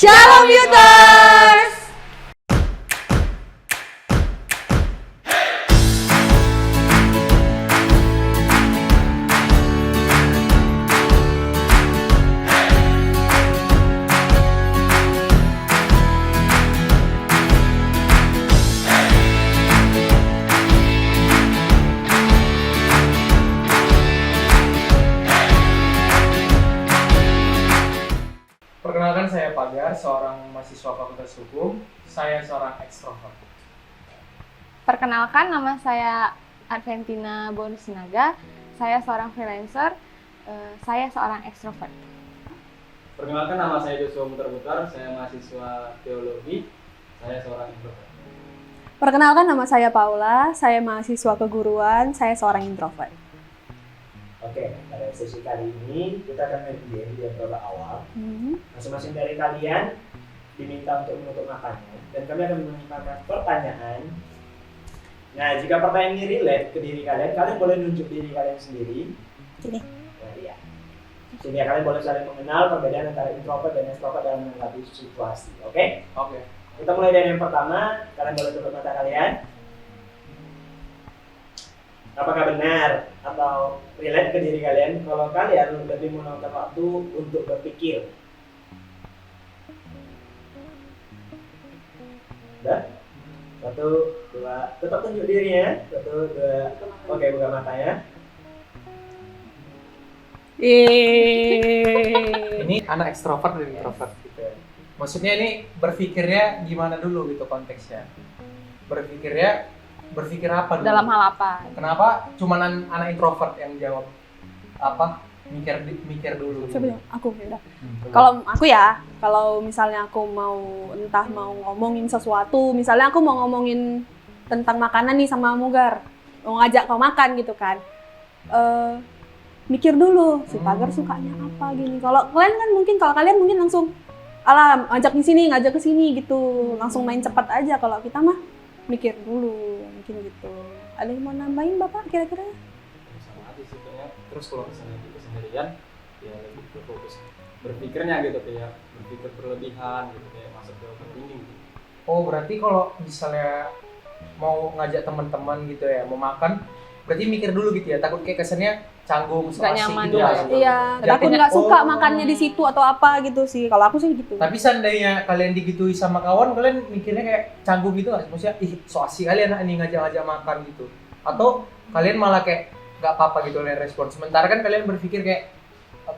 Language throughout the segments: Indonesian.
Shalom Youters! Perkenalkan, saya Pagar, seorang mahasiswa Fakultas Hukum. Saya seorang ekstrovert. Perkenalkan, nama saya Adventina Bonusinaga. Saya seorang freelancer. Saya seorang ekstrovert. Perkenalkan, nama saya Joshua Mutar-Mutar, saya mahasiswa teologi, saya seorang introvert. Perkenalkan, nama saya Paula, saya mahasiswa keguruan, saya seorang introvert. Oke, pada sesi kali ini kita akan main game di babak awal. Masing-masing dari kalian diminta untuk menutup matanya dan kami akan menanyakan pertanyaan. Nah, jika pertanyaan ini relate ke diri kalian, kalian boleh nunjuk diri kalian sendiri. Ini. Nah, iya. Sehingga kalian boleh saling mengenal perbedaan antara introvert dan extrovert dalam menghadapi situasi. Oke? Oke. Kita mulai dari yang pertama. Kalian boleh tutup mata kalian. Apakah benar atau relate ke diri kalian kalau kalian lebih meluangkan waktu untuk berpikir? Udah? 1, 2, tetap tunjuk dirinya. 1, 2, oke, buka matanya. Ini anak ekstrovert dan introvert gitu ya. Maksudnya ini berpikirnya gimana dulu gitu konteksnya. Berpikir apa dulu? Dalam hal apa? Kenapa cuman anak introvert yang jawab apa? Mikir dulu. Siapa yang? Aku ya udah. Coba. Kalau aku ya, kalau misalnya aku mau mau ngomongin sesuatu, misalnya aku mau ngomongin tentang makanan nih sama Mugar, mau ngajak kau makan gitu kan, mikir dulu si Pagar sukanya apa gini. Kalau kalian kan kalau kalian mungkin langsung alam ngajak ke sini gitu, langsung main cepat aja. Kalau kita mah mikir dulu mungkin gitu. Ada yang mau nambahin Bapak kira-kira? Sama aja sih kayaknya. Terus kalau misalnya di kesendirian, ya lebih ke fokus berpikirnya gitu, kayak berpikir berlebihan gitu, kayak masuk ke overthinking gitu. Oh, berarti kalau misalnya mau ngajak teman-teman gitu ya, mau makan, berarti mikir dulu gitu ya. Takut kayak kesannya canggung, so Nggak asik nyaman gitu ya. nggak sih? Iya, Jadi takut kayak, nggak suka oh. makannya di situ atau apa gitu sih. Kalau aku sih gitu. Tapi seandainya kalian digitui sama kawan, kalian mikirnya kayak canggung gitu nggak? Maksudnya, ih so asik kali anak ini ngajak-ngajak makan gitu. Atau kalian malah kayak nggak apa-apa gitu kalian respon. Sementara kan kalian berpikir kayak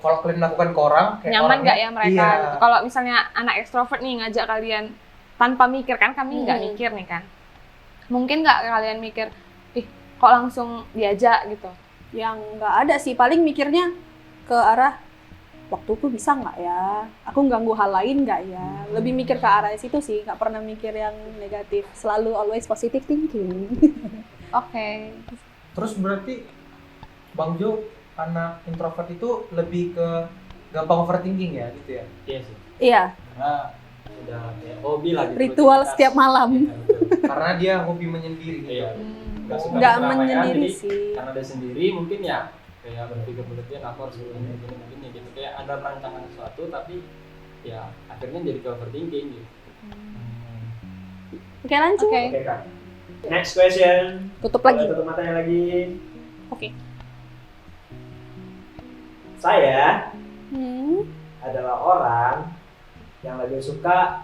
kalau kalian melakukan ke orang, kayak Nyaman orangnya, nggak ya mereka? iya. Gitu. Kalau misalnya anak ekstrovert nih ngajak kalian tanpa mikir, kan kami nggak mikir nih kan. Mungkin nggak kalian mikir, ih kok langsung diajak gitu. Yang nggak ada sih, paling mikirnya ke arah waktuku bisa nggak ya, aku ganggu hal lain nggak ya, lebih mikir ke arah situ sih, nggak pernah mikir yang negatif, selalu always positive thinking. Oke. Terus berarti Bang Jo, anak introvert itu lebih ke gampang overthinking ya gitu ya? Iya sih, Iya, karena udah kayak hobi lah gitu. ritual rutinitas. setiap malam. Iya, betul. Karena dia hobi menyendiri gitu. Iya. Nggak suka Nggak keramaian, menyendiri jadi sih. karena dia sendiri mungkin ya kayak berpikir aku harus begini gitu, kayak ada perancangan sesuatu tapi ya akhirnya jadi ke overthinking gitu. Oke, lanjut. Oke. Oke, Kak. Next question. Tutup Boleh lagi. tutup matanya lagi. Oke. Saya Hmm. adalah orang yang lebih suka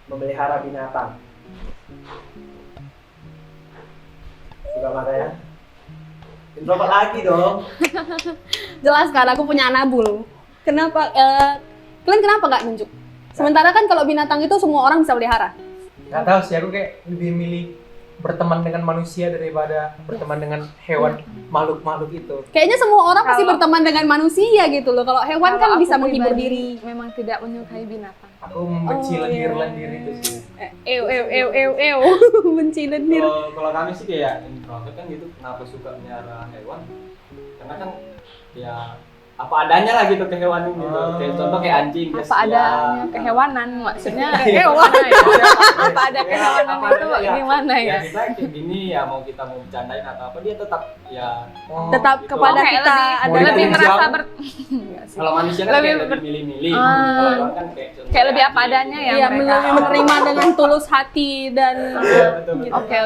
memelihara binatang. Buka matanya. Introvert lagi dong. Jelas kan, aku punya anabul. Kenapa? Kalian kenapa nggak nunjuk? Sementara kan kalau binatang itu semua orang bisa pelihara. Gak tahu sih, aku kayak lebih milih berteman dengan manusia daripada berteman dengan hewan, makhluk-makhluk itu. Kayaknya semua orang pasti Kalau- berteman dengan manusia gitu loh. Kalau hewan Kalau kan aku bisa menghibur pribadi diri. Memang tidak menyukai binatang. Aku membenci Oh, iya. lendir-lendir itu sih. Ew. Benci lendir. Kalau kami sih kayak introvert kan gitu, kenapa suka melihara hewan? Karena kan ya apa adanya lah gitu kehewanan gitu. Kayak contoh kayak anjing dia Apa setia. adanya kehewanan, maksudnya Iya, hewan iya. apa ada kehewanan Apa itu adanya, gimana Ya ya? kita kayak gini ya, mau kita mau bercandain atau apa dia tetap ya Tetap gitu. kepada Kayak kita lebih, ada lebih Mau merasa dijauh. Enggak sih. Kalau manusia kan Lebih kayak ber- lebih milih-milih. Ah. Kalau hewan kan kayak contoh Kayak lebih apa anjing. adanya ya Iya, mereka. lebih menerima dengan tulus hati dan Iya, betul. Oke.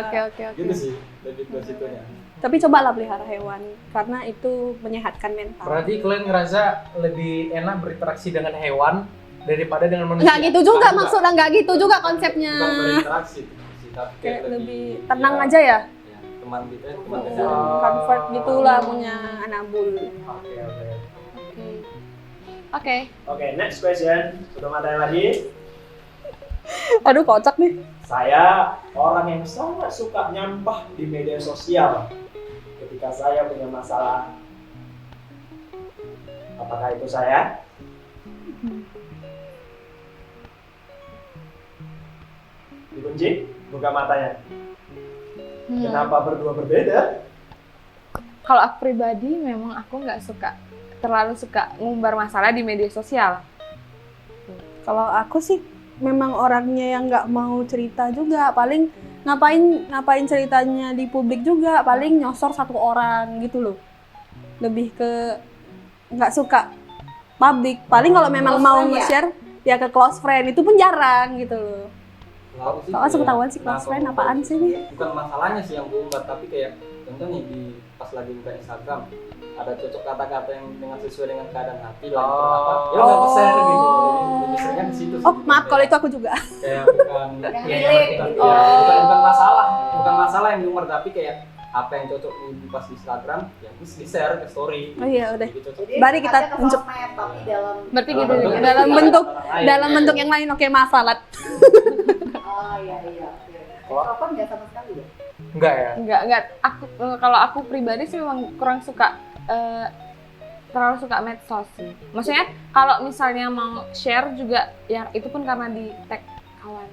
Gitu sih, lebih ke situnya. tapi cobalah pelihara hewan karena itu menyehatkan mental. Berarti kalian ngerasa lebih enak berinteraksi dengan hewan daripada dengan manusia? Nggak gitu juga Nggak juga. maksudnya, nggak gitu juga konsepnya. Bukan berinteraksi sih, tapi Kayak lebih tenang aja ya. Ya, teman gitu ya, teman Oh, dengar. comfort gitulah punya anabul. Oke. Oke. Oke, next question. Sudah matanya lagi. Aduh kocak nih. Saya orang yang sangat suka nyampah di media sosial. Ketika saya punya masalah, apakah itu saya? Dikunci, buka matanya. Kenapa berdua berbeda? Kalau aku pribadi memang aku nggak terlalu suka ngumbar masalah di media sosial. Kalau aku sih memang orangnya yang nggak mau cerita juga, paling ngapain ceritanya di publik juga, paling nyosor satu orang gitu loh. Lebih ke nggak suka publik, paling kalau memang Close mau friend ya? nge-share ya ke close friend, itu pun jarang gitu loh. Kalau aku sih Langsung kayak, ketahuan sih close friend apaan sih nih. bukan masalahnya sih yang kuumbar, tapi kayak contohnya di pas lagi buka Instagram ada cocok kata-kata yang dengan sesuai dengan keadaan hati lah gitu, apa ya udah Oh. share gitu, lebih seringnya di situ sih. Oh maaf kalau Kayak- itu aku juga. kayak bukan Yang ya, relate bukan, gitu. bukan masalah yang diumbar, tapi kayak apa yang cocok di pas di Instagram ya terus di share ke story. Oh iya udah. Gitu, cocok. Jadi Mari kita ada ke tunjuk. sosmed, tapi dalam Berarti gitu bentuk- ya. Dalam bentuk orang lain. dalam bentuk yang lain. Oke maaf Ralat. oh iya. Telepon nggak sama sekali ya? Enggak ya? Enggak. Kalau aku pribadi sih memang kurang suka terlalu suka medsos sih. Maksudnya kalau misalnya mau share juga yang itu pun karena di tag kawan.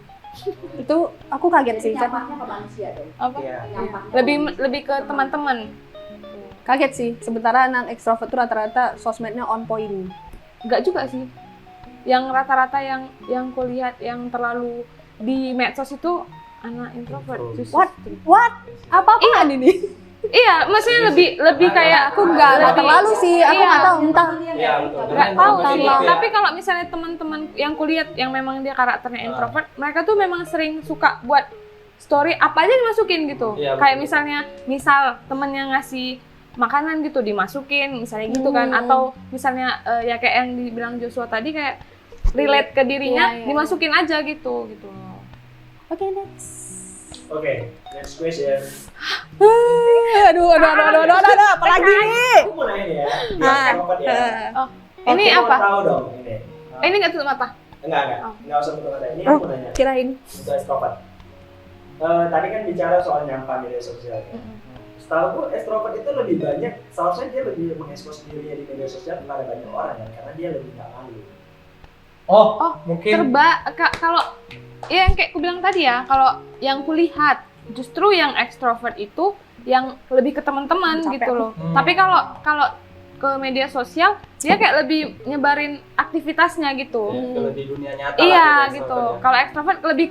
Itu aku kaget sih. Jadi nyampahnya ke manusia dong. Apa? Iya. Nyampahnya Lebih ke teman-teman. Kaget sih. Sementara anak ekstrovert tuh rata-rata sosmednya on point. Enggak juga sih. Yang rata-rata yang kulihat yang terlalu di medsos itu anak introvert. Justru. What? Apa-apaan ini? Iya, maksudnya lebih kayak Aku nggak lebih- terlalu sih. Aku Iya. nggak tahu entah. Iya betul. nggak Karena tahu itu sih. kayak- Tapi kalau misalnya teman-teman yang kulihat yang memang dia karakternya introvert, mereka tuh memang sering suka buat story apa aja dimasukin gitu. Iya, Kayak betul. misal temennya ngasih makanan gitu dimasukin, misalnya gitu kan, atau misalnya ya kayak yang dibilang Joshua tadi kayak relate ke dirinya, Iya, iya. dimasukin aja gitu. Oke next. Oke, next question. Aduh, apalagi nih? Aku mau nanya nih ya. Ah. Extrovert ya. Oh, ini Aku mau apa? tahu dong ini. Ini nggak tutup mata. Enggak. Oh. Enggak usah tutup mata. Ini Oh. aku mau nanya. Kirain. Untuk extrovert. Tadi kan bicara soal nyampah media sosial ya. Setahu extrovert itu lebih banyak, seharusnya dia lebih mengekspos dirinya di media sosial kepada banyak orang kan, karena dia lebih nggak malu. Oh, Mungkin Kalau ya yang kayak aku bilang tadi ya, kalau yang kulihat justru yang ekstrovert itu yang lebih ke teman-teman Capek gitu aku. loh. Tapi kalau ke media sosial dia kayak lebih nyebarin aktivitasnya gitu. Ya, ke lebih dunia nyata. Iya lah gitu. extrovert ya. Kalau ekstrovert lebih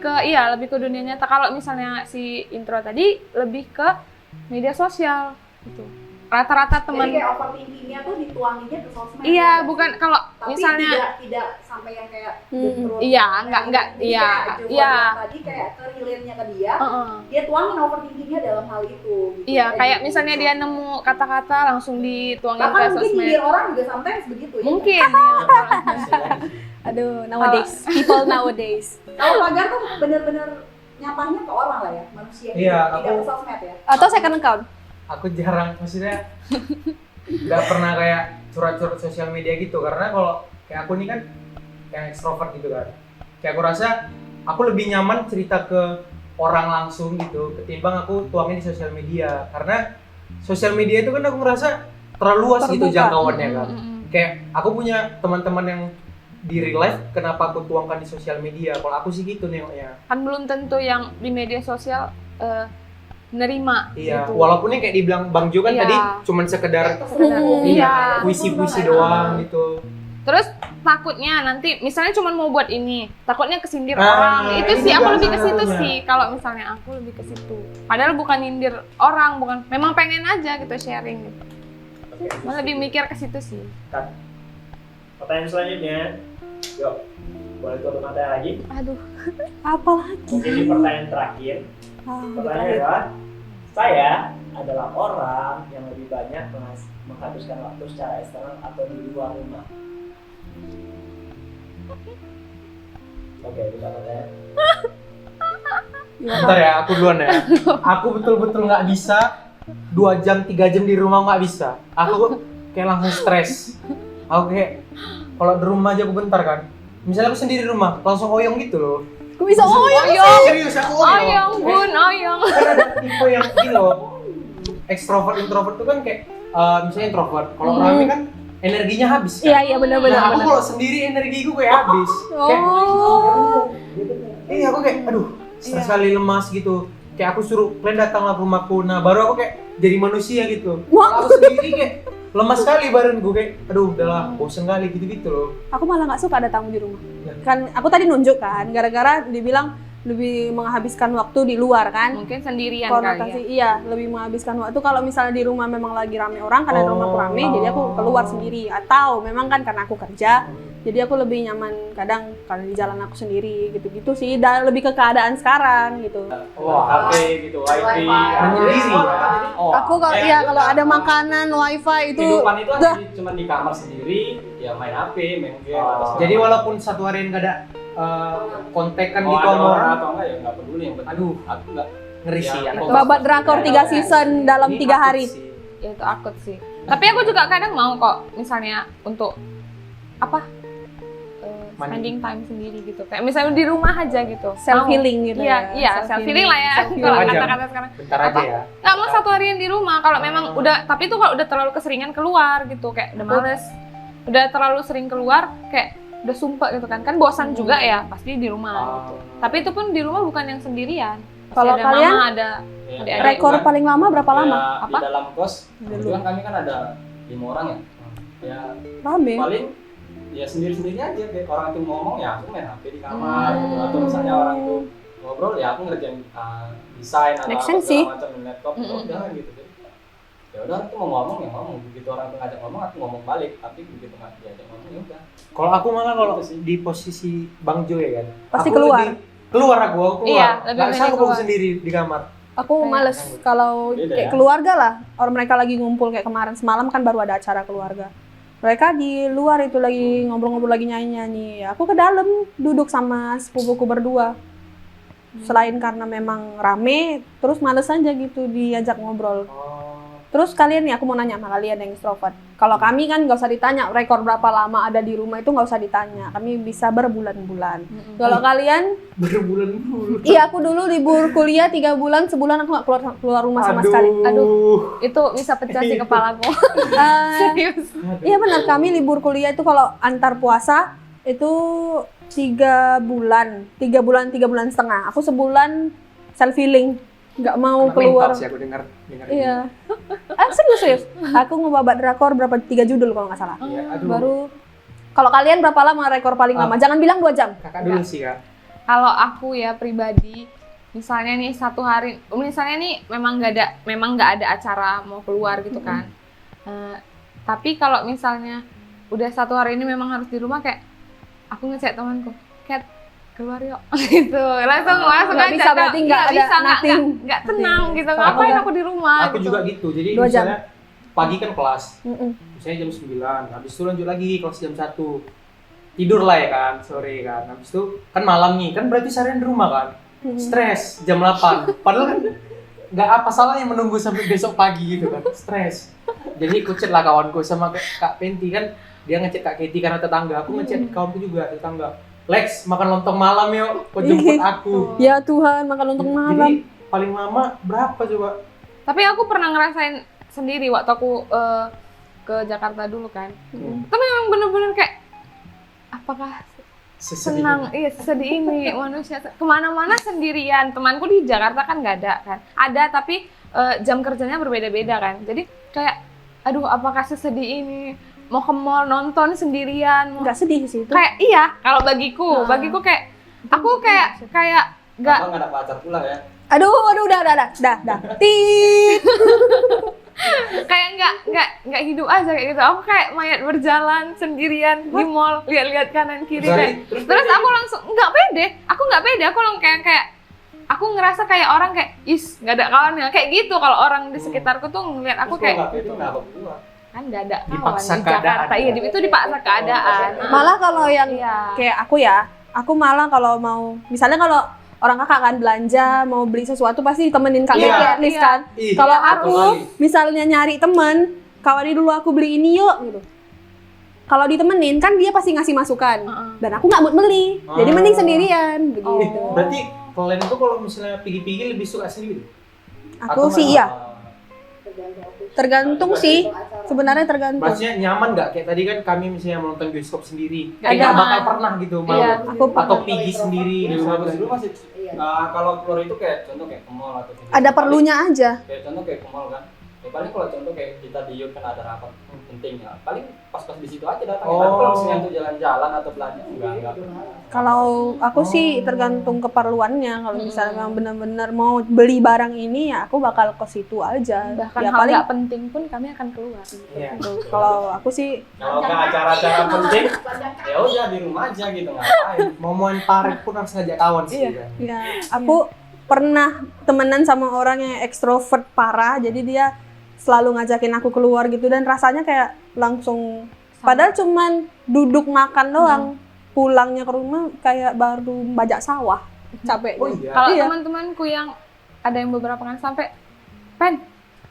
ke dunia nyata. Kalau misalnya si intro tadi lebih ke media sosial gitu. Rata-rata Jadi teman. kayak overthinkingnya tuh dituanginnya ke sosmed. Iya, ya? bukan kalau Tapi misalnya tidak sampai yang kayak Hmm. gentrut. Iya, enggak, Jadi iya, kayak Joshua iya. bilang tadi kayak ke relate-nya ke dia, Heeh. dia tuangin overthinkingnya dalam hal itu. Gitu. Iya, kayak gitu. misalnya dia nemu kata-kata langsung dituangin ke bahkan mungkin sosmed. nyindir orang juga sometimes begitu ya. Mungkin. Aduh, nowadays. People nowadays. Kalau Pagar tuh bener-bener nyampahnya ke orang lah ya, manusia. Iya, tidak aku- ke sosmed ya. Atau second account. aku jarang, maksudnya nggak pernah kayak curhat-curhat sosial media gitu, karena kalau kayak aku nih kan yang ekstrovert gitu kan, kayak aku rasa aku lebih nyaman cerita ke orang langsung gitu ketimbang aku tuangin di sosial media, karena sosial media itu kan aku ngerasa terlalu luas gitu Terbuka. jangkauannya kan. Mm-mm. Kayak aku punya teman-teman yang di real life, kenapa aku tuangkan di sosial media? Kalau aku sih gitu nengoknya. Kan belum tentu yang di media sosial nerima Iya, gitu. walaupun yang kayak dibilang Bang Jo kan Iya. tadi cuman sekedar Iya. puisi-puisi doang gitu. Terus takutnya nanti misalnya cuma mau buat ini, takutnya kesindir Ah, orang. Itu ini sih aku juga lebih ke situ sebenarnya. sih. Kalau misalnya aku lebih ke situ. Padahal bukan nyindir orang, bukan, memang pengen aja gitu sharing gitu. Oke. Malah lebih mikir ke situ sih. Pertanyaan selanjutnya, yuk, boleh tutup mata lagi. Aduh. Apa lagi? Mungkin ini pertanyaan terakhir. Pertanyaan adalah, saya adalah orang yang lebih banyak menghabiskan waktu secara eksternal atau di luar rumah. Oke, kita mulai. Bentar ya, aku duluan ya. Aku betul-betul nggak bisa 2 jam 3 jam di rumah, nggak bisa. Aku kayak langsung stres. Aku kayak kalau di rumah aja aku bentar kan. Misalnya aku sendiri di rumah, langsung oyong gitu loh. Aku bisa Serius aku oyong. Oyong, Bun, oyong. Kan ada tipe yang gini loh. Extrovert, introvert tuh kan kayak misalnya introvert. Kalau rame kan energinya habis kan. Iya benar-benar. Nah, aku kalau sendiri energiku kayak habis. Kayak, iya aku kayak aduh, stres kali lemas gitu. Kayak aku suruh kalian datanglah ke rumahku. Nah, baru aku kayak jadi manusia gitu. Kalau aku sendiri kayak lemas sekali badanku kayak aduh udahlah bosen kali gitu-gitu loh. Aku malah nggak suka ada tamu di rumah. Ya. Kan aku tadi nunjuk kan, gara-gara dibilang lebih menghabiskan waktu di luar kan. Mungkin sendirian kali Konotasi ya. iya, lebih menghabiskan waktu kalau misalnya di rumah memang lagi rame orang karena rumahku rame, jadi aku keluar sendiri. Atau memang kan karena aku kerja, jadi aku lebih nyaman kadang kalau di jalan aku sendiri gitu-gitu sih. Dan lebih ke keadaan sekarang gitu. Wah, HP gitu, wifi. Menyendiri ya. Oh, Aku kalau iya kalau ada makanan, wifi itu kehidupan itu dah. cuma di kamar sendiri, ya main HP, main game. atau segala Jadi macam. walaupun satu hari nggak ada kontekan Oh, gitu ada sama orang, atau enggak ya nggak peduli, yang penting aduh aku nggak ngeri Ya, sih anak. aku- Babat drakor 3 season dalam Ini 3 takut hari. sih. Ya itu akut sih. Tapi aku juga kadang mau kok misalnya untuk apa? Spending time sendiri gitu. Kayak misalnya di rumah aja gitu. Self Mau. healing gitu Iya, ya. iya, self healing lah ya. Self-healing. Kalau Aja. kata-kata sekarang. Bentar aja ya. Nggak mau satu harian di rumah kalau memang udah, tapi itu kalau udah terlalu keseringan keluar gitu, kayak udah males. Udah terlalu sering keluar kayak udah sumpah gitu kan. Kan bosan juga ya pasti di rumah gitu. Tapi itu pun di rumah bukan yang sendirian. Pasti Kalau ada kalian mama, ada Ya, Adik-adik. Rekor kan, paling lama berapa ya, lama? Apa? Di dalam kos, Dulu. itu kan kami kan ada 5 orang ya. Ya Rame. paling ya sendiri-sendiri aja, kayak orang itu ngomong ya aku main HP di kamar gitu. Atau misalnya orang itu ngobrol ya aku ngerjain desain atau Make apa sense sih. segala macam di laptop. Udah gitu deh. Ya udah aku mau ngomong ya ngomong, begitu orang itu ngajak ngomong aku ngomong balik, tapi begitu nggak diajak ngomong ya udah. Kalau aku malah kalau Gitu sih. di posisi Bang Jo ya kan. Pasti aku keluar. Keluar aku keluar. Iya, lebih Nggak milih sanggup aku keluar. sendiri di kamar. Aku males kalau Beda kayak ya? keluarga lah. Orang mereka lagi ngumpul kayak kemarin semalam kan baru ada acara keluarga. Mereka di luar itu lagi ngobrol-ngobrol lagi nyanyi-nyanyi. Aku ke dalam duduk sama sepupuku berdua. Selain karena memang rame, terus males aja gitu diajak ngobrol. Terus kalian nih, aku mau nanya sama kalian yang extrovert. Kalau kami kan nggak usah ditanya rekor berapa lama ada di rumah itu nggak usah ditanya. Kami bisa berbulan-bulan. Kalau kalian, Berbulan-bulan. iya aku dulu libur kuliah 3 bulan, sebulan aku nggak keluar rumah sama sekali. Aduh. Itu bisa pecah sih kepalaku. Serius. Iya benar, kami libur kuliah itu kalau antar puasa itu 3 bulan, 3 bulan setengah. Aku sebulan self healing, nggak mau keluar. Sih aku dengar. Iya. Serius. Aku ngebabat drakor berapa 3 judul kalau nggak salah. Iya, aduh. Baru kalau kalian berapa lama rekor paling lama? Jangan bilang 2 jam. Kakak dulu sih Kak. Kalau aku ya pribadi, misalnya nih satu hari, misalnya nih memang nggak ada acara mau keluar gitu kan. Tapi kalau misalnya udah satu hari ini memang harus di rumah, kayak aku ngechat temanku, Kat keluar yuk gitu, langsung Nggak aja. bisa, berarti nggak ada nothing. nggak tenang gitu, Kalau ngapain aku aku di rumah Aku gitu. juga gitu. Jadi 2 jam. misalnya pagi kan kelas. Mm-mm. Misalnya jam 9, habis itu lanjut lagi kelas jam 1. Tidur lah ya kan, sore kan. Habis itu kan malam nih, kan berarti seharian di rumah kan. Stres jam 8. Padahal kan nggak apa salahnya menunggu sampai besok pagi gitu kan. Stres. Jadi aku chat lah kawanku sama Kak Penti kan, dia ngechat Kak Keti karena tetangga. Aku ngechat kawanku juga tetangga. Lex, makan lontong malam yuk, kau jemput aku. Ya Tuhan, makan lontong malam. Jadi paling lama berapa coba? Tapi aku pernah ngerasain sendiri waktu aku ke Jakarta dulu kan. Tapi memang bener-bener kayak apakah senang, iya sedih ini manusia kemana-mana sendirian. Temanku di Jakarta kan nggak ada kan, ada tapi jam kerjanya berbeda-beda kan. Jadi kayak, aduh apakah sesedih ini mau ke mall nonton sendirian? Nggak sedih sih itu. Kayak iya, kalau bagiku kayak aku kayak nggak. Abang nggak ada pacar pula ya? Aduh, udah. Tit. Kayak nggak hidup aja kayak gitu. Aku kayak mayat berjalan sendirian di mall, lihat-lihat kanan kiri kayak. Terus aku langsung nggak pede. Aku langsung kayak aku ngerasa kayak orang kayak nggak ada kawannya kayak gitu. Kalau orang di sekitarku tuh ngeliat aku kayak itu nggak apa pula. kan nggak ada kawan Dipaksa di Jakarta. keadaan. Iya, itu dipaksa keadaan. Malah kalau yang Iya. kayak aku malah kalau mau, misalnya kalau orang kakak kan belanja, mau beli sesuatu pasti ditemenin kakak Iya, at least iya. kan. Ih, Kalau betul aku kali. misalnya nyari temen, kawani dulu aku beli ini yuk gitu. Kalau ditemenin kan dia pasti ngasih masukan. Dan aku nggak mood beli. Jadi Ah. mending sendirian begitu. Berarti kalian itu kalau misalnya pergi-pergi lebih suka sendiri? Aku atau sih nggak? iya, tergantung sih. Sebenarnya tergantung. Maksudnya nyaman nggak? Kayak tadi kan kami misalnya menonton bioskop sendiri. Nggak Kayak nggak nyaman. bakal pernah gitu mau. Iya. Aku Atau pergi sendiri. Di gitu. bagus dulu masih Iya. kalau keluar itu kayak contoh kayak ke mall atau Ada perlunya aja. kayak contoh kayak ke mall kan. Ya paling kalau contoh kayak kita di Yud kan ada rapat penting ya. Paling pas-pas di situ aja datang. Oh. Tapi kalau misalnya untuk jalan-jalan atau belanja enggak. Kalau aku sih tergantung keperluannya. Kalau misalnya memang benar-benar mau beli barang ini ya aku bakal ke situ aja. Bahkan Ya hal paling nggak penting pun kami akan keluar. Iya. kalau aku sih Kalau nggak acara-acara penting, ya udah di rumah aja gitu ngapain. Mau main parit pun harus ngajak kawan sih kan. ya aku pernah temenan sama orang yang ekstrovert parah. Jadi dia selalu ngajakin aku keluar gitu dan rasanya kayak langsung padahal cuman duduk makan doang. Pulangnya ke rumah kayak baru bajak sawah. Capek. Oh iya. Kalau Iya. teman-temanku yang ada yang beberapa kan sampai, Pen,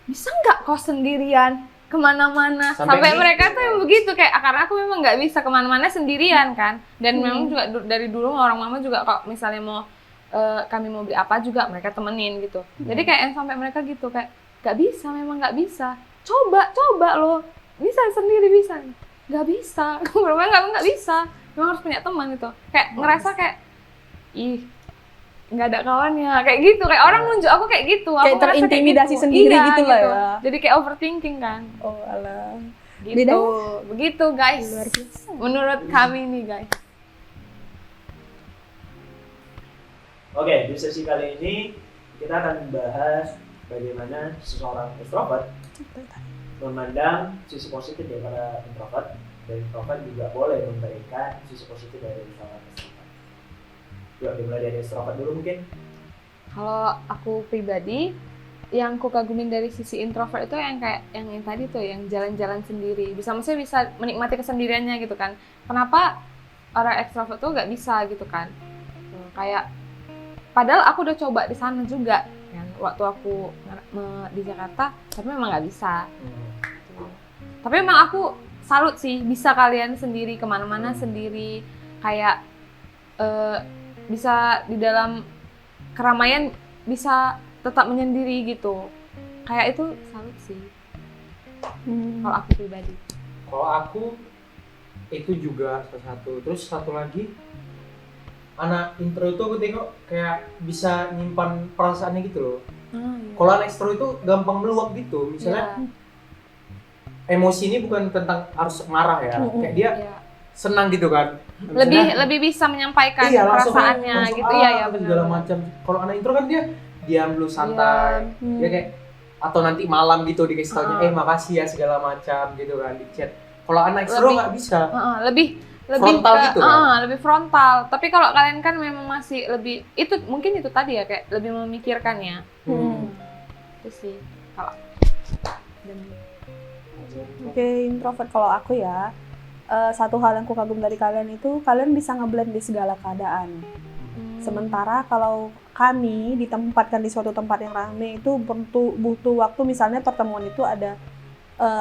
bisa nggak kau sendirian kemana-mana? Sampai Sampai gitu. mereka tuh yang begitu kayak karena aku memang nggak bisa kemana-mana sendirian kan. Dan memang juga dari dulu orang mama juga kalau misalnya mau kami mau beli apa juga mereka temenin gitu. Jadi kayak yang sampai mereka gitu kayak nggak bisa, memang nggak bisa. Coba lo bisa sendiri bisa. Nggak bisa, memang nggak bisa. Memang harus punya teman gitu. Kayak ngerasa kayak nggak ada kawannya kayak gitu, kayak orang nunjuk aku kayak gitu. Aku Kayak ngerasa terintimidasi gitu. sendiri Iya, gitu lah ya. Jadi kayak overthinking kan. Oh alah. Gitu. Beda. Begitu guys. Luar biasa. Menurut kami nih guys. Oke, di sesi kali ini kita akan membahas bagaimana seseorang extrovert memandang sisi positif daripada introvert, dan introvert juga boleh memberikan sisi positif dari seorang extrovert. Yuk dimulai dari extrovert dulu mungkin. Kalau aku pribadi, yang ku kagumin dari sisi introvert itu yang kayak yang tadi tuh, yang jalan-jalan sendiri. Maksudnya bisa menikmati kesendiriannya gitu kan. Kenapa orang ekstrovert tuh nggak bisa gitu kan? Kayak padahal aku udah coba di sana juga kan, waktu aku di Jakarta, tapi memang nggak bisa. Tapi memang aku salut sih, bisa kalian sendiri kemana-mana sendiri, kayak bisa di dalam keramaian bisa tetap menyendiri gitu. Kayak itu salut sih kalau aku pribadi. Kalau aku itu juga salah satu. Terus satu lagi, anak intro itu aku tengok kayak bisa nyimpan perasaannya gitu loh. Kalau anak extro itu gampang meluap gitu. Misalnya emosi ini bukan tentang harus marah ya. Kayak dia Iya. senang gitu kan. Lebih bisa menyampaikan Iya, langsung perasaannya gitu. Iya ya benar. segala macam. Kalau anak intro kan dia diam dulu santai. Dia kayak atau nanti malam gitu dikasih taunya makasih ya segala macam gitu kan di chat. Kalau anak extro Lebih- nggak bisa. Lebih Frontal gitu kan? lebih frontal. Tapi kalau kalian kan memang masih lebih itu mungkin itu tadi ya kayak lebih memikirkannya. Itu sih kalau Oke, introvert kalau aku ya, satu hal yang ku kagum dari kalian itu kalian bisa ngeblend di segala keadaan. Sementara kalau kami ditempatkan di suatu tempat yang ramai itu butuh waktu, misalnya pertemuan itu ada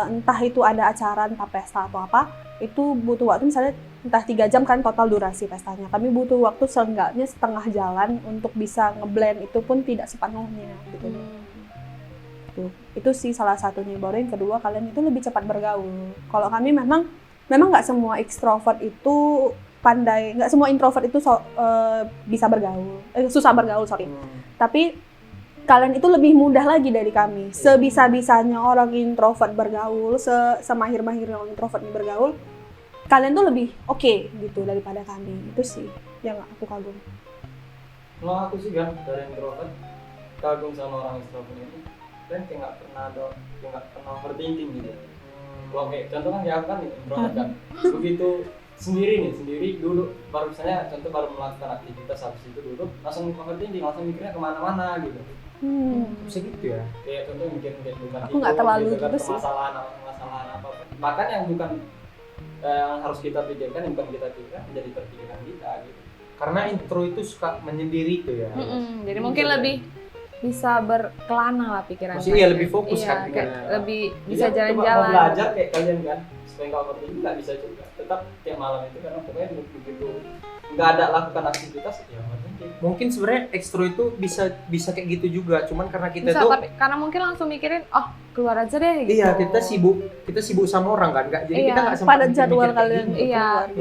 entah itu ada acara, entah pesta atau apa, itu butuh waktu misalnya entah 3 jam kan total durasi pestanya. Kami butuh waktu seenggaknya setengah jalan untuk bisa ngeblend, itu pun tidak sepenuhnya gitu. Tuh, itu sih salah satunya. Baru yang kedua, kalian itu lebih cepat bergaul. Kalau kami memang nggak semua ekstrovert itu pandai, nggak semua introvert itu bisa bergaul, susah bergaul, sorry. Tapi kalian itu lebih mudah lagi dari kami. Sebisa-bisanya orang introvert bergaul, semahir-mahirnya orang introvert ini bergaul, kalian tuh lebih oke gitu daripada kami. Itu sih yang aku kagum. Kalau aku sih kan dari introvert kagum sama orang extrovert ini, kan kayak nggak pernah overthinking gitu. Kalau kayak contoh kan ya aku kan introvert kan, begitu sendiri dulu baru misalnya contoh baru melakukan aktivitas habis itu duduk langsung overthinking, langsung mikirnya kemana-mana gitu. Bisa gitu ya. Kayak contoh mikir bukan Aku nggak terlalu gitu kan, gitu sih. permasalahan apa. Bahkan yang bukan yang harus kita pikirkan, yang bukan kita pikirkan jadi terpikirkan kita gitu. Karena intro itu suka menyendiri tuh ya. Jadi mungkin lebih bisa berkelana lah pikiran. Maksudnya iya, lebih fokus iya, kan. kayak Iya. lebih bisa Jadi jalan-jalan. mau belajar kayak kalian kan supaya nggak overthinking nggak bisa juga. Tetap tiap malam itu karena pokoknya begitu nggak ada lakukan aktivitas ya overthinking. Mungkin sebenarnya ekstro itu bisa kayak gitu juga, cuman karena kita Bisa, tuh tapi karena mungkin langsung mikirin, oh keluar aja deh gitu. iya, kita sibuk sama orang kan, nggak, jadi Iya, kita nggak sempat pada jadwal mikir kayak kalian. gitu. Iya, Iya.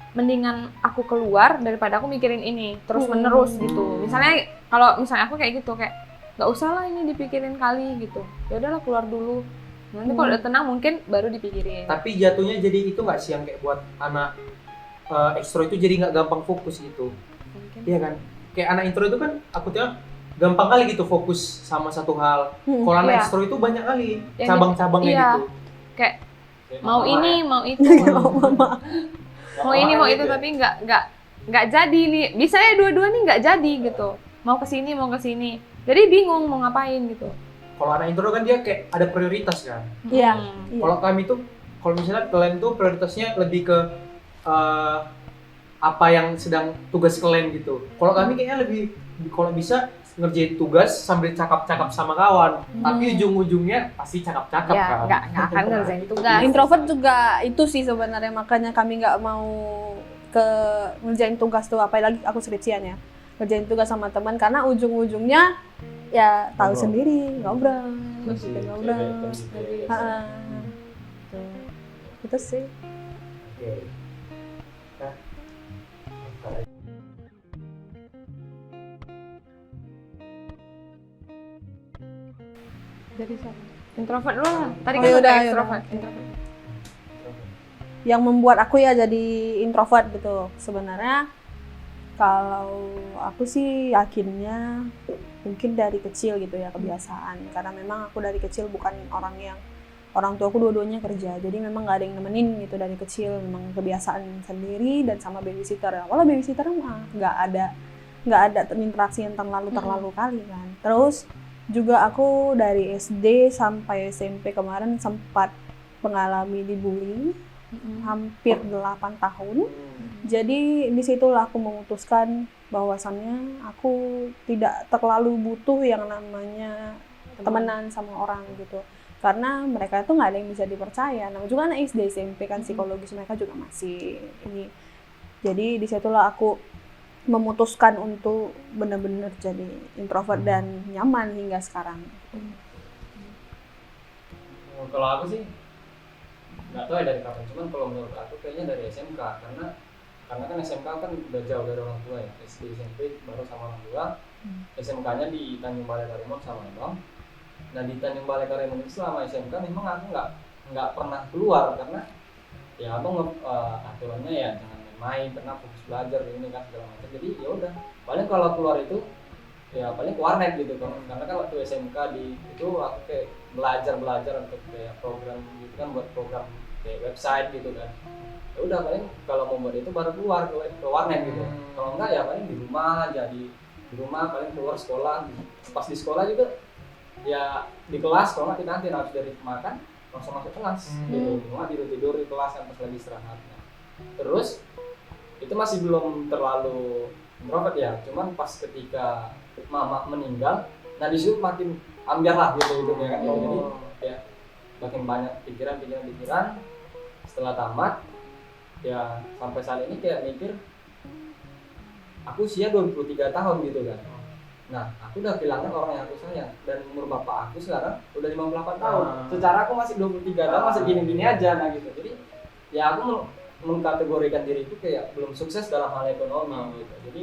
mendingan aku keluar daripada aku mikirin ini terus menerus gitu. Misalnya kalau misalnya aku kayak gitu, kayak nggak usah lah ini dipikirin kali gitu. Ya udahlah keluar dulu. Nanti kalau udah tenang mungkin baru dipikirin. Tapi jatuhnya jadi itu nggak sih yang kayak buat anak ekstro itu jadi nggak gampang fokus gitu. Mungkin. Iya kan? Kayak anak intro itu kan aku tuh gampang kali gitu fokus sama satu hal. Kalau anak Iya. ekstro itu banyak kali Yang cabang-cabangnya iya. gitu. Kayak Kayak mau mama ini, ya. mau itu. Mau ini mau itu gitu ya. tapi nggak jadi nih, bisa ya dua-dua nih nggak jadi gitu, mau kesini jadi bingung mau ngapain gitu. Kalau anak intro kan dia kayak ada prioritas kan. Iya. Hmm. Kalau kami tuh, kalau misalnya kalian tuh prioritasnya lebih ke apa yang sedang tugas kalian gitu. Kalau kami kayaknya lebih, kalau bisa ngerjain tugas sambil cakap-cakap sama kawan, tapi ujung-ujungnya pasti cakap-cakap Ya kan. nggak akan ngerjain tugas. Introvert juga itu sih sebenarnya, makanya kami nggak mau ke ngerjain tugas tuh, apalagi aku skripsian ya, ngerjain tugas sama teman karena ujung-ujungnya ya tahu Ngobrol. sendiri, ngobrol, Masih kita ngobrol. cewek kan gitu ya. Ha-ha. Itu sih. Oke. Nah, kalau Jadi siapa? Introvert dulu lah. Tadi Oh, kan yaudah, udah yaudah. extrovert. Oke. Introvert. Yang membuat aku ya jadi introvert gitu. Sebenarnya kalau aku sih yakinnya mungkin dari kecil gitu ya, kebiasaan. Karena memang aku dari kecil bukan orang tua aku dua-duanya kerja, jadi memang nggak ada yang nemenin gitu dari kecil. Memang kebiasaan sendiri dan sama babysitter. Awalnya babysitter mah nggak ada interaksi yang terlalu kali kan. Terus juga aku dari SD sampai SMP kemarin sempat mengalami dibully hampir 8 tahun. Jadi disitulah aku memutuskan bahwasannya aku tidak terlalu butuh yang namanya temenan sama orang gitu. Karena mereka itu nggak ada yang bisa dipercaya. Nah, juga anak SD SMP kan psikologis mereka juga masih ini. Jadi disitulah aku memutuskan untuk benar-benar jadi introvert dan nyaman hingga sekarang. Kalau aku sih nggak tahu ya dari kapan, cuman kalau menurut aku kayaknya dari SMK, karena kan SMK kan udah jauh dari orang tua ya, SD SMP baru sama orang tua. SMK-nya di Tanjung Balai Karimun sama abang. Nah di Tanjung Balai Karimun itu selama SMK memang aku nggak pernah keluar karena ya abang aturannya ya jangan main, karena fokus belajar ini kan segala macam. Jadi ya udah, paling kalau keluar itu ya paling ke warnet gitu kan. Karena kan waktu SMK itu aku kayak belajar untuk kayak program gitu kan, buat program kayak website gitu kan. Ya udah paling kalau mau buat itu baru keluar ke warnet gitu. Kalau enggak ya paling di rumah aja, di rumah paling keluar sekolah. Pas di sekolah juga ya di kelas, kalau nggak di kantin habis dari makan langsung masuk kelas gitu. Cuma tidur di kelas kan pas lagi istirahat. Nah, terus itu masih belum terlalu introvert ya, cuman pas ketika mama meninggal, nah disitu makin ambiar lah gitu ya kan. Jadi ya makin banyak pikiran. Setelah tamat ya sampai saat ini kayak mikir aku usia 23 tahun gitu kan. Nah, aku udah kehilangan orang yang aku sayang, dan umur bapak aku sekarang udah 58 tahun. Secara aku masih 23 tahun, masih gini-gini aja nah gitu. Jadi ya aku mengkategorikan diriku kayak belum sukses dalam hal ekonomi gitu. Jadi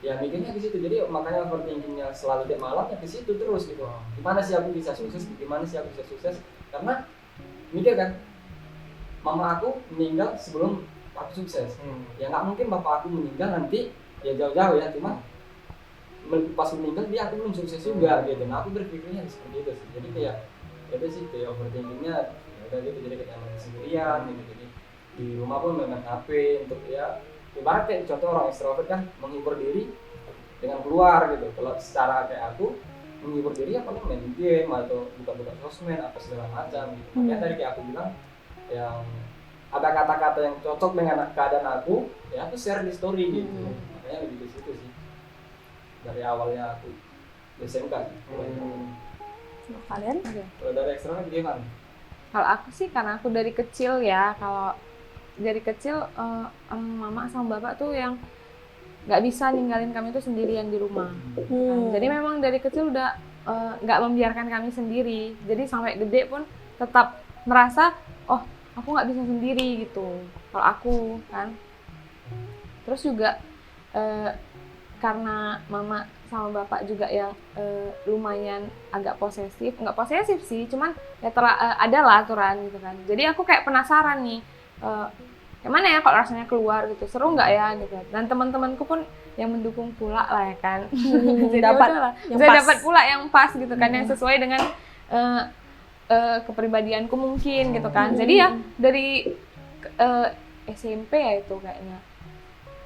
ya mikirnya di situ. Jadi makanya overthinkingnya selalu tiap malam ya di situ terus gitu. Gimana sih aku bisa sukses? Gimana sih aku bisa sukses? Karena mikir kan, mama aku meninggal sebelum aku sukses. Ya nggak mungkin bapak aku meninggal nanti ya jauh-jauh ya, cuma pas meninggal dia aku belum sukses juga gitu. Nah aku berpikirnya seperti itu sih. Jadi kayak itu sih kayak overthinkingnya ya udah gitu, jadi kayak main sendirian gitu. Jadi di rumah pun main HP untuk ya ibarat kayak contoh orang ekstrovert kan menghibur diri dengan keluar gitu. Kalau secara kayak aku menghibur diri ya paling main game atau buka-buka sosmed apa segala macam gitu. Makanya tadi kayak aku bilang yang ada kata-kata yang cocok dengan keadaan aku ya aku share di story gitu. Makanya lebih ke situ sih dari awalnya aku di SMK sih. Nah, kalian? Kalau dari eksternal gimana? Kalau aku sih karena aku dari kecil ya, kalau dari kecil mama sama bapak tuh yang nggak bisa ninggalin kami tuh sendirian di rumah. Jadi memang dari kecil udah nggak membiarkan kami sendiri. Jadi sampai gede pun tetap merasa oh aku nggak bisa sendiri gitu. Kalau aku kan. Terus juga karena mama sama bapak juga yang lumayan agak posesif, nggak posesif sih, cuman ya ada lah aturan gitu kan. Jadi aku kayak penasaran nih, gimana ya kalau rasanya keluar gitu, seru nggak ya gitu. Dan teman-temanku pun yang mendukung pula lah ya kan. Jadi Dapat udahlah, yang saya pas. dapat pula yang pas gitu kan, yang sesuai dengan kepribadianku mungkin gitu kan. Jadi ya dari SMP ya itu kayaknya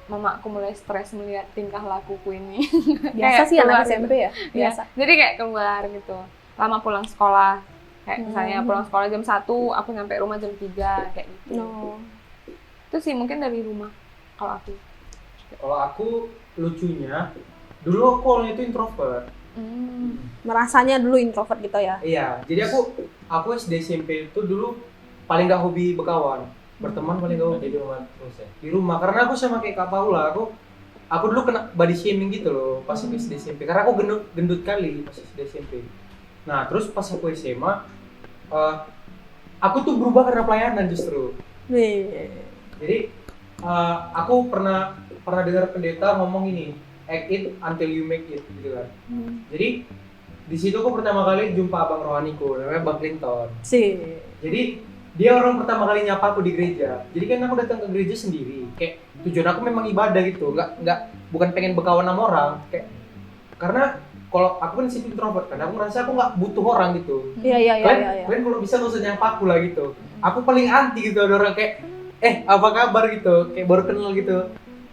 mama aku mulai stres melihat tingkah lakuku ini. Biasa Kayak sih anak keluar SMP gitu. ya, biasa. Ya, jadi kayak keluar gitu. Lama pulang sekolah. Kayak misalnya pulang sekolah jam 1, aku nyampe rumah jam 3 kayak gitu. No. Itu sih mungkin dari rumah kalau aku. Kalau aku lucunya, dulu aku awalnya itu introvert. Merasanya dulu introvert gitu ya. Iya, jadi aku SD SMP itu dulu paling gak hobi berkawan, berteman paling gak hobi Di rumah terus ya. di rumah. Karena aku sama kayak Kak Paula, aku dulu kena body shaming gitu loh pas aku SD SMP. Karena aku gendut kali pas SD SMP. Nah terus pas aku SMA, aku tuh berubah karena pelayanan justru. Jadi aku pernah dengar pendeta ngomong ini, act it until you make it gitu kan. Jadi di situ aku pertama kali jumpa abang rohaniku namanya Bang Clinton. Jadi dia orang pertama kali nyapa aku di gereja. Jadi kan aku datang ke gereja sendiri. Kayak tujuan aku memang ibadah gitu, bukan pengen berkawan sama orang. Kayak karena kalau aku kan situ introvert kan, aku merasa aku nggak butuh orang gitu. Iya. Kalian kalau bisa nggak usah nyapa aku lah gitu. Aku paling anti gitu ada orang kayak apa kabar gitu, kayak baru kenal gitu.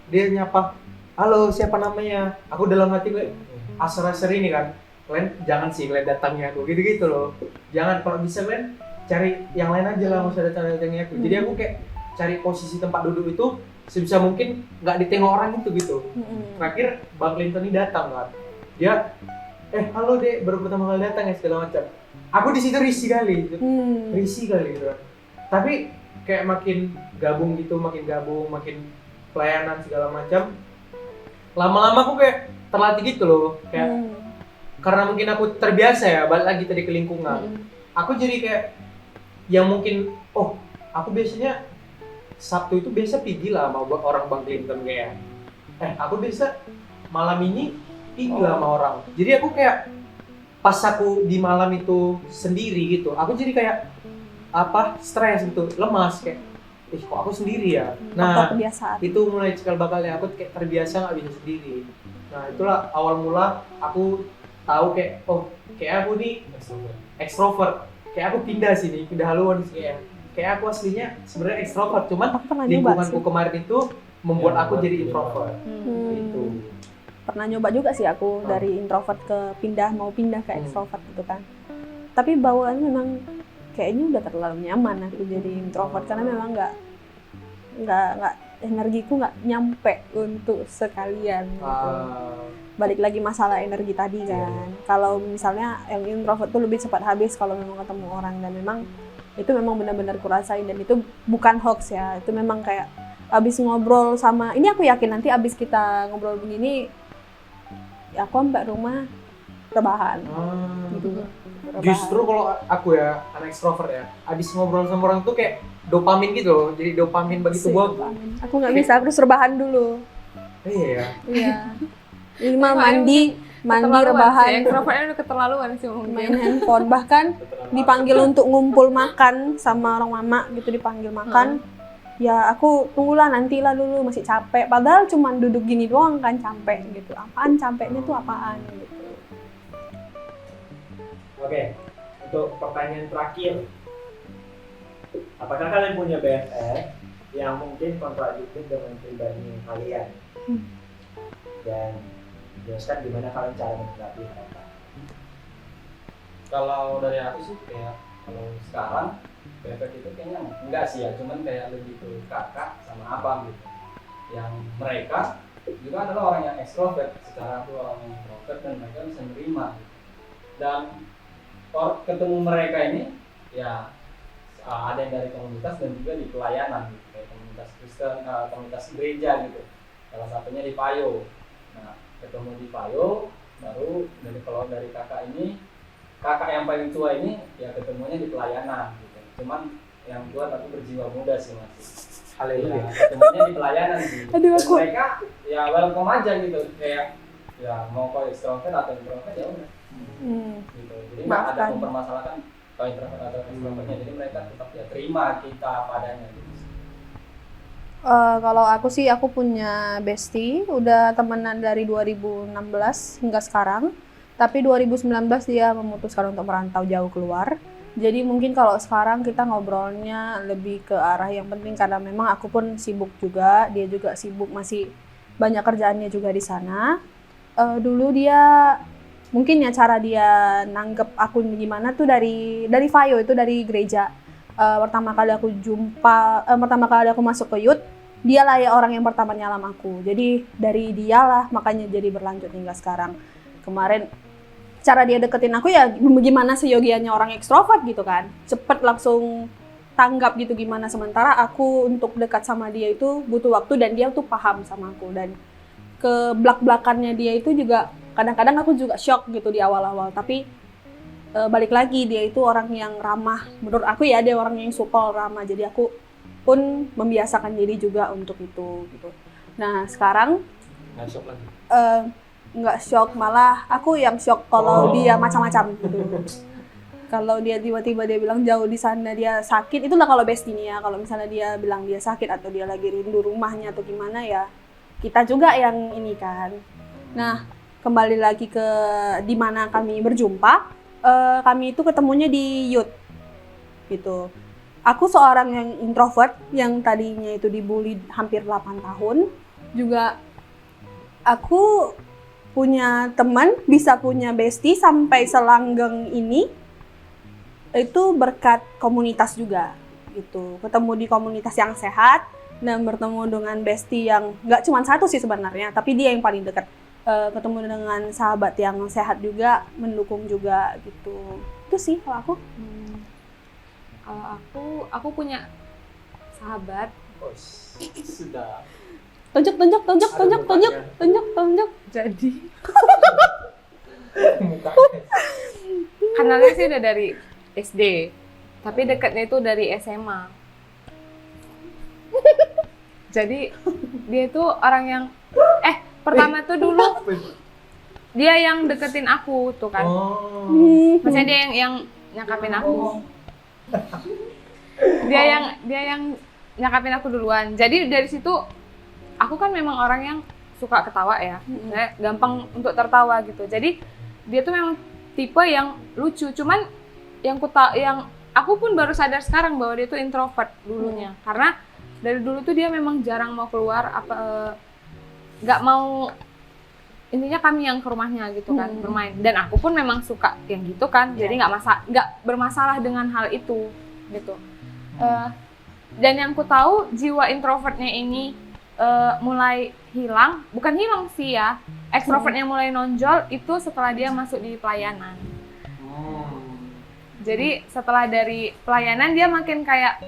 Dia nyapa, halo siapa namanya? Aku dalam hati gue asar-asar ini kan. Kalian jangan sih kalian datangnya aku gitu-gitu loh. Jangan, kalau bisa kalian cari yang lain aja lah, nggak usah datangnya aku. Jadi aku kayak cari posisi tempat duduk itu sebisa mungkin nggak ditengok orang itu gitu. Terakhir Bang Clinton ini datang kan. Dia halo dek, baru pertama kali datang ya segala macam. Aku di situ risih kali gitu kan. Tapi kayak makin gabung, makin pelayanan segala macam. Lama-lama aku kayak terlatih gitu loh, kayak karena mungkin aku terbiasa ya, balik lagi tadi ke lingkungan. Aku jadi kayak yang mungkin, aku biasanya Sabtu itu biasa pergi lah sama orang Bang Clinton kayak. Aku biasa malam ini pergi lah sama orang. Jadi aku kayak pas aku di malam itu sendiri gitu, aku jadi kayak stres gitu, lemas kayak kok aku sendiri ya. Nah, kebiasaan. itu mulai cikal bakalnya aku kayak terbiasa nggak bisa sendiri. Nah, itulah awal mula aku tahu kayak kayak aku nih ekstrovert. Kayak aku pindah sini, pindah haluan sih kayak aku aslinya sebenarnya ekstrovert, cuman lingkunganku kemarin itu membuat aku jadi introvert. Gitu. Pernah nyoba juga sih aku dari introvert mau pindah ke ekstrovert gitu kan. Tapi bawaannya memang kayaknya udah terlalu nyaman aku jadi introvert karena memang nggak energiku nggak nyampe untuk sekalian gitu. Balik lagi masalah energi tadi kan. Kalau misalnya yang introvert tuh lebih cepat habis kalau memang ketemu orang, dan memang itu memang benar-benar kurasain, dan itu bukan hoax ya. Itu memang kayak abis ngobrol sama, ini aku yakin nanti abis kita ngobrol begini ya aku sampai rumah rebahan gitu. Justru kalau aku ya anak ekstrovert ya, abis ngobrol sama orang tuh kayak dopamin gitu loh, jadi dopamin bagi tubuh aku. Aku nggak bisa, aku harus rebahan dulu. Iya. Iya. Minimal mandi Keterlaluan rebahan, sih, extrovertnya udah keterlaluan sih main mungkin. handphone, bahkan dipanggil untuk ngumpul makan sama orang mama gitu, dipanggil makan. Ya aku tunggulah, nantilah dulu, masih capek. Padahal cuma duduk gini doang kan capek gitu. Apaan capeknya tuh apaan gitu. Oke, untuk pertanyaan terakhir, apakah kalian punya BFF yang mungkin kontradiktif dengan pribadi kalian? Dan jelaskan gimana kalian cara menyikapi mereka. Kalau dari aku sih kayak kalau sekarang BFF itu kayaknya enggak sih ya, cuman kayak lebih ke kakak sama abang gitu. Yang mereka juga adalah orang yang ekstrovert, secara aku orang yang introvert dan mereka bisa menerima gitu. Dan ketemu mereka ini ya ada yang dari komunitas dan juga di pelayanan gitu, kayak komunitas Kristen, komunitas gereja gitu. Salah satunya di Payo. Nah, ketemu di Payo, baru kalau dari kakak ini, kakak yang paling tua ini ya ketemunya di pelayanan gitu. Cuman yang tua tapi berjiwa muda sih masih. Haleluya. Ya, ketemunya di pelayanan sih. Aduh, aku- Mereka ya welcome aja gitu, kayak ya mau kau ekstrovert atau introvert ya udah. Gitu. Jadi nggak ada Maafkan. mempermasalahkan kalau introvert atau extrovertnya. Jadi mereka tetap ya terima kita padanya gitu. Kalau aku sih, aku punya bestie, udah temenan dari 2016 hingga sekarang. Tapi 2019 dia memutuskan untuk merantau jauh keluar. Jadi mungkin kalau sekarang kita ngobrolnya lebih ke arah yang penting, karena memang aku pun sibuk juga, dia juga sibuk, masih banyak kerjaannya juga di sana. Dulu dia mungkin ya cara dia nanggep aku gimana tuh dari Vayo, itu dari gereja. Pertama kali aku masuk ke youth, dialah ya orang yang pertama nyalam aku. Jadi dari dialah makanya jadi berlanjut hingga sekarang. Kemarin cara dia deketin aku ya gimana seyogianya orang ekstrovert gitu kan, cepet langsung tanggap gitu gimana. Sementara aku untuk dekat sama dia itu butuh waktu, dan dia tuh paham sama aku. Dan ke belak-belakannya dia itu juga kadang-kadang aku juga shock gitu di awal-awal, tapi balik lagi dia itu orang yang ramah. Menurut aku ya dia orang yang supel, ramah. Jadi aku pun membiasakan diri juga untuk itu gitu. Nah sekarang Nggak shock lagi. nggak shock, malah aku yang shock kalau dia macam-macam gitu. Kalau dia tiba-tiba dia bilang jauh di sana dia sakit, itulah kalau bestie nih ya. Kalau misalnya dia bilang dia sakit atau dia lagi rindu rumahnya atau gimana ya, kita juga yang ini kan. Nah kembali lagi ke di mana kami berjumpa. Kami itu ketemunya di youth gitu. Aku seorang yang introvert yang tadinya itu dibully hampir 8 tahun. Juga aku punya teman, bisa punya bestie sampai selanggeng ini, itu berkat komunitas juga gitu. Ketemu di komunitas yang sehat dan bertemu dengan bestie yang nggak cuma satu sih sebenarnya, tapi dia yang paling dekat. Ketemu dengan sahabat yang sehat juga, mendukung juga gitu. Itu sih kalau aku. Kalau aku punya sahabat. Sudah. Tunjuk. Jadi Mukanya. kenalnya sih udah dari SD, tapi dekatnya itu dari SMA. Jadi dia tuh orang yang pertama tuh dulu dia yang deketin aku tuh kan. Oh. Maksudnya dia yang nyakapin aku. Dia yang nyakapin aku duluan. Jadi dari situ aku kan memang orang yang suka ketawa ya. Saya gampang untuk tertawa gitu. Jadi dia tuh memang tipe yang lucu. Cuman yang aku pun baru sadar sekarang bahwa dia tuh introvert dulunya. Karena dari dulu tuh dia memang jarang mau keluar, nggak mau, intinya kami yang ke rumahnya gitu kan, bermain. Dan aku pun memang suka yang gitu kan, jadi nggak bermasalah dengan hal itu gitu. Dan yang ku tahu jiwa introvertnya ini mulai hilang, bukan hilang sih ya, ekstrovertnya mulai nonjol itu setelah dia masuk di pelayanan. Jadi setelah dari pelayanan dia makin kayak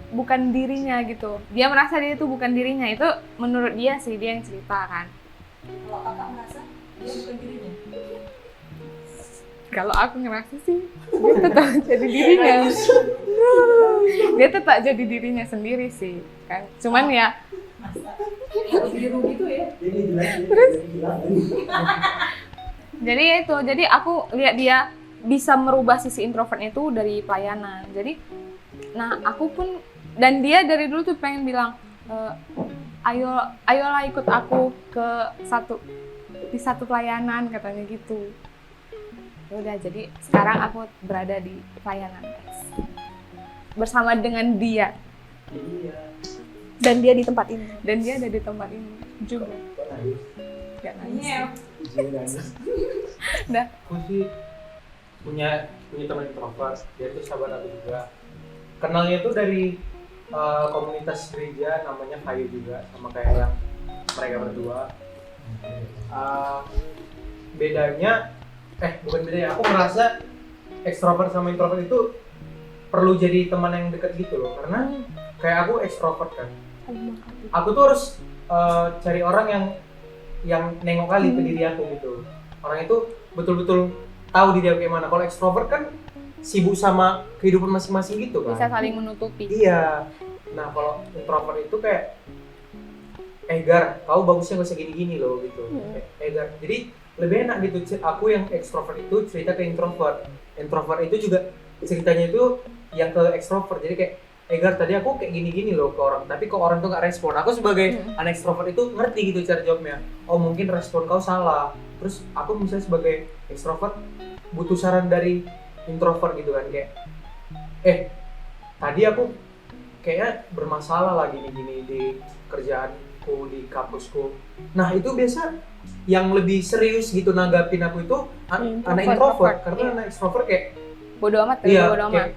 bukan dirinya gitu. Dia merasa dia itu bukan dirinya. Itu menurut dia sih, dia yang cerita kan. Kalau kakak merasa dia bukan dirinya. Kalau aku ngerasa sih Dia tetap jadi dirinya. Dia tetap jadi dirinya sendiri sih kan. Cuman ya biru gitu ya. Ini jelas. jadi ya itu, jadi aku lihat dia bisa merubah sisi introvertnya itu dari pelayanan. Jadi nah aku pun, dan dia dari dulu tuh pengen bilang ayolah ikut aku ke satu pelayanan, katanya gitu. Ya udah, jadi sekarang aku berada di pelayanan bersama dengan dia, Dan dia di tempat ini. dan dia ada di tempat ini juga. Gak nangis. Dah. Aku sih punya teman introvert, dia tuh sahabat aku juga. Kenalnya tuh dari komunitas gereja, namanya Kayu juga, sama kayak yang mereka berdua. Bukan bedanya, aku merasa ekstrovert sama introvert itu perlu jadi teman yang dekat gitu loh, karena kayak aku ekstrovert kan, aku tuh harus cari orang yang nengok kali ke diri aku gitu, orang itu betul-betul tahu diri aku kayak mana. Kalau ekstrovert kan sibuk sama kehidupan masing-masing gitu kan, Bisa saling menutupi. iya. Nah kalau introvert itu kayak Gar, kau bagusnya gak usah gini-gini loh gitu. Gar, jadi lebih enak gitu. Aku yang ekstrovert itu cerita ke introvert itu juga ceritanya itu yang ke ekstrovert. Jadi kayak Gar, tadi aku kayak gini-gini loh ke orang, tapi kok orang tuh gak respon. Aku sebagai anak ekstrovert itu ngerti gitu cara jawabnya. Oh mungkin respon kau salah. Terus aku misalnya sebagai ekstrovert butuh saran dari introvert gitu kan, kayak tadi aku kayaknya bermasalah lah gini-gini di kerjaanku, di kampusku. Nah itu biasa yang lebih serius gitu nanggapin aku itu anak introvert, karena iya. anak ekstrovert kayak Bodo amat, iya, bodo amat. kayak,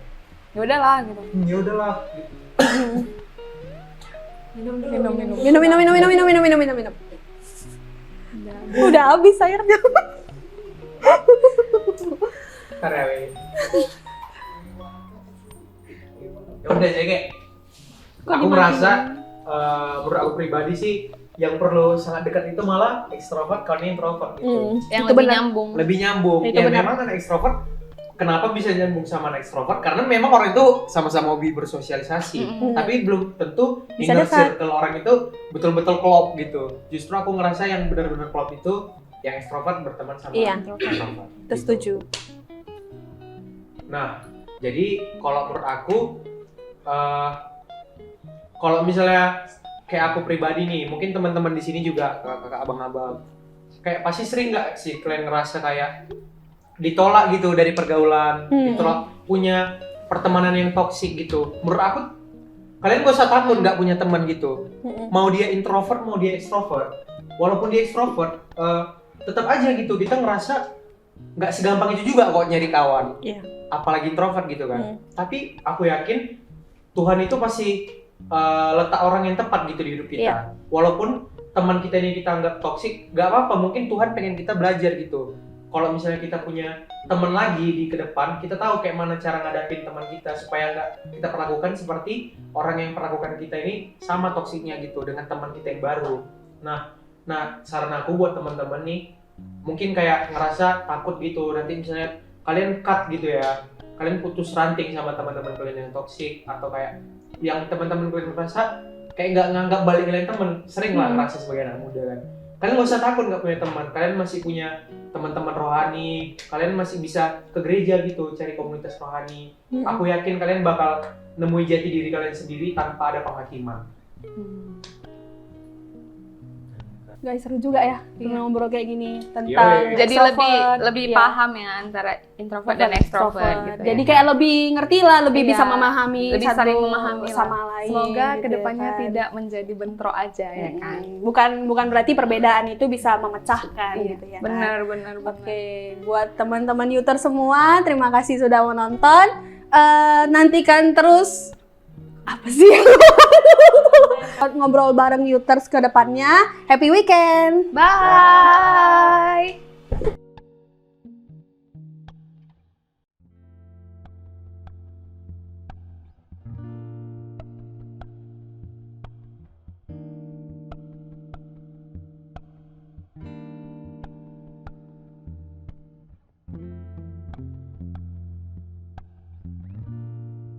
Ya udahlah gitu. ya udahlah gitu. Minum. Udah habis airnya. Karyawe. Ya udah, jadi kayak aku merasa menurut aku pribadi sih yang perlu sangat dekat itu malah ekstrovert karena introvert gitu. Yang Itu lebih benar. nyambung. Lebih nyambung. Itu Ya benar. memang anak ekstrovert kenapa bisa nyambung sama anak ekstrovert? Karena memang orang itu sama-sama hobi bersosialisasi. Tapi belum tentu Bisa inner dekat. circle orang itu betul-betul klop gitu. Justru aku ngerasa yang benar-benar klop itu yang ekstrovert berteman sama Iya. introvert. Itu setuju. Nah, jadi kalau menurut aku kalau misalnya kayak aku pribadi nih, mungkin teman-teman di sini juga kakak abang-abang, kayak pasti sering nggak sih kalian ngerasa kayak ditolak gitu dari pergaulan, ditolak punya pertemanan yang toksik gitu. Menurut aku kalian gak usah takut nggak punya teman gitu. Mau dia introvert, mau dia extrovert, walaupun dia extrovert, tetap aja gitu kita ngerasa nggak segampang itu juga kok nyari kawan. Iya. Apalagi introvert gitu kan. Tapi aku yakin Tuhan itu pasti letak orang yang tepat gitu di hidup kita. Iya. Walaupun teman kita ini kita anggap toksik, nggak apa-apa. Mungkin Tuhan pengen kita belajar gitu. Kalau misalnya kita punya teman lagi di ke depan, kita tahu kayak mana cara ngadapin teman kita supaya nggak kita perlakukan seperti orang yang perlakukan kita ini sama toksiknya gitu dengan teman kita yang baru. Nah saran aku buat teman-teman nih, mungkin kayak ngerasa takut gitu nanti misalnya kalian cut gitu ya, kalian putus ranting sama teman-teman kalian yang toksik, atau kayak yang teman-teman kalian merasa kayak nggak nganggap balik kalian teman, sering lah ngerasa sebagai anak muda kan. Kalian nggak usah takut nggak punya teman, kalian masih punya teman-teman rohani, kalian masih bisa ke gereja gitu, cari komunitas rohani. Aku yakin kalian bakal nemui jati diri kalian sendiri tanpa ada penghakiman. Guys, seru juga ya Iya. ngobrol kayak gini tentang Yoi. Jadi extrovert. lebih Iya. paham ya antara introvert dan extrovert gitu. Jadi ya. kayak lebih ngerti lah, lebih Iya. bisa memahami Lebih satu saling memahami lah. sama lain. Semoga gitu kedepannya kan. tidak menjadi bentrok aja ya kan. Bukan berarti perbedaan itu bisa memecahkan Iya, gitu ya. kan? benar. Oke, buat teman-teman Yuter semua, terima kasih sudah menonton. Nantikan terus apa sih? Ngobrol bareng Yuters ke depannya. Happy weekend. Bye.